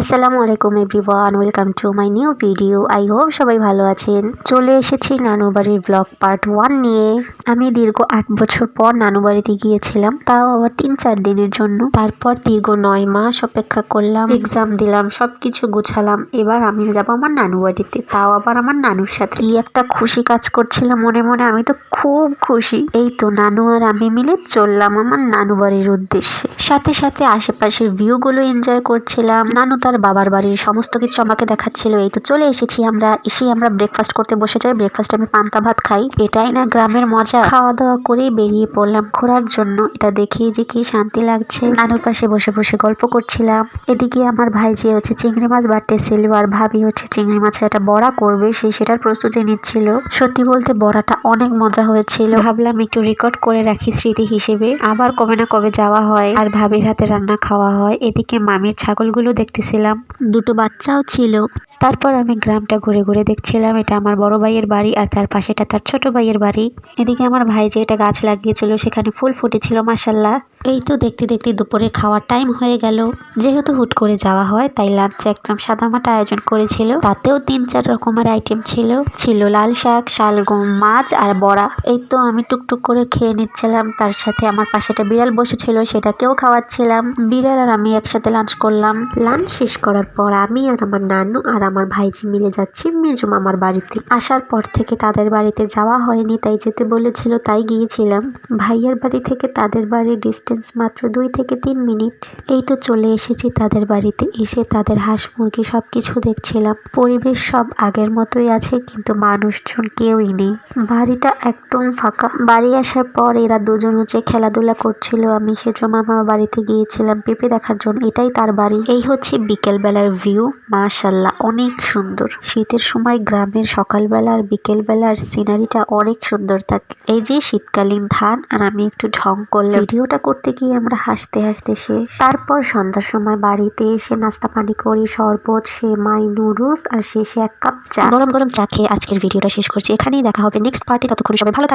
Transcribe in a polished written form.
আসসালামু আলাইকুম everyone, welcome to my new video. I hope সবাই ভালো আছেন। চলে এসেছি নানু বাড়ির ব্লগ পার্ট 1 নিয়ে। আমি দীর্ঘ 8 বছর পর নানু বাড়িতে গিয়েছিলাম, তাও আবার 3-4 দিনের জন্য। তারপর দীর্ঘ 9 মাস অপেক্ষা করলাম, এক্সাম দিলাম, সবকিছু গোছালাম। এবার আমি যাব আমার নানু বাড়িতে, তাও আবার আমার নানুর সাথে। কি একটা খুশি কাজ করছিল মনে মনে, আমি তো খুব খুশি। এই তো নানু আর আমি মিলে চললাম আমার নানু বাড়ির উদ্দেশ্যে। সাথে সাথে আশেপাশের ভিউগুলো এনজয় করছিলাম। নানু তার বাবার বাড়ির সমস্ত কিছু আমাকে দেখাচ্ছিল। এই তো চলে এসেছি আমরা। আমরা ব্রেকফাস্ট করতে বসে যাই। ব্রেকফাস্টে আমি পান্তা ভাত খাই, এটাই না গ্রামের মজা। খাওয়া দাওয়া করেই বেরিয়ে পড়লাম ঘোরার জন্য। এটা দেখেই যে কি শান্তি লাগছে। নানুর পাশে বসে বসে গল্প করছিলাম। এদিকে আমার ভাই যে হচ্ছে চিংড়ি মাছ বাড়তেছিল, আর ভাবি হচ্ছে চিংড়ি মাছের একটা বড়া করবে, সেটার প্রস্তুতি নিচ্ছিল। সত্যি বলতে বড়াটা অনেক মজা হয়েছিল। ভাবলাম একটু রেকর্ড করে রাখি স্মৃতি হিসেবে, আবার কবে না কবে যাওয়া হয় আর ভাবির হাতে রান্না খাওয়া হয়। এদিকে মামির ছাগলগুলো দেখতেছিলাম, দুটো বাচ্চাও ছিল। তারপর আমি গ্রামটা ঘুরে ঘুরে দেখছিলাম। এটা আমার বড় ভাইয়ের বাড়ি, আর তার পাশে এটা তার ছোট ভাইয়ের বাড়ি। এদিকে আমার ভাই যে এটা গাছ লাগিয়েছিল, সেখানে ফুল ফুটেছিল মাশাল্লাহ। এই তো দেখতে দেখতে দুপুরে খাওয়ার টাইম হয়ে গেল। যেহেতু হুট করে যাওয়া হয়, তাই লাঞ্চে একদম সাদামাটা আয়োজন করেছিল। তাতেও 3-4 রকমের আইটেম ছিল লাল শাক, শালগম, মাছ আর বড়া। এই তো আমি টুকটুক করে খেয়ে নিচ্ছিলাম। তার সাথে আমার পাশে একটা বিড়াল বসেছিল, সেটাকেও খাওয়াচ্ছিলাম। বিড়াল আর আমি একসাথে লাঞ্চ করলাম। লাঞ্চ শেষ করার পর আমি আর আমার নানু আর আমার ভাইজি মিলে যাচ্ছি মেজো মামার বাড়িতে। আসার পর থেকে তাদের বাড়িতে যাওয়া হয়নি, তাই যেতে বলেছিল তাই গিয়েছিলাম। ভাইয়ের বাড়ি থেকে তাদের বাড়ির ডিস্টেন্স মাত্র 2 থেকে 3 মিনিট। এই তো চলে এসেছি তাদের বাড়িতে। এসে তাদের হাঁস মুরগি সবকিছু দেখছিলাম। পরিবেশ সব আগের মতোই আছে, কিন্তু মানুষজন কেউই নেই। বাড়িটা একদম ফাঁকা। বাড়ি আসার পর এরা দুজন হচ্ছে খেলাধুলা করছিল। আমি সেজো মামার বাড়িতে গিয়েছিলাম পেঁপে দেখার জন্য, এটাই তার বাড়ি। এই হচ্ছে বিকেল বেলার ভিউ, মাশাল্লাহ অনেক সুন্দর। শীতের সময় গ্রামের সকালবেলা আর বিকেল বেলার সিনারিটা অনেক সুন্দর থাকে। এই যে শীতকালীন ধান, আর আমি একটু ঢং করলাম। ভিডিওটা করতে গিয়ে আমরা হাসতে হাসতে শেষ। তারপর সন্ধ্যার সময় বাড়িতে এসে নাস্তা পানি করি, শরবত, সেমাই, নুডলস আর শেষে 1 কাপ চা। গরম গরম চা খেয়ে আজকের ভিডিওটা শেষ করছি। এখানেই দেখা হবে নেক্সট পার্টি। ততক্ষণ সবাই ভালো থাকবেন।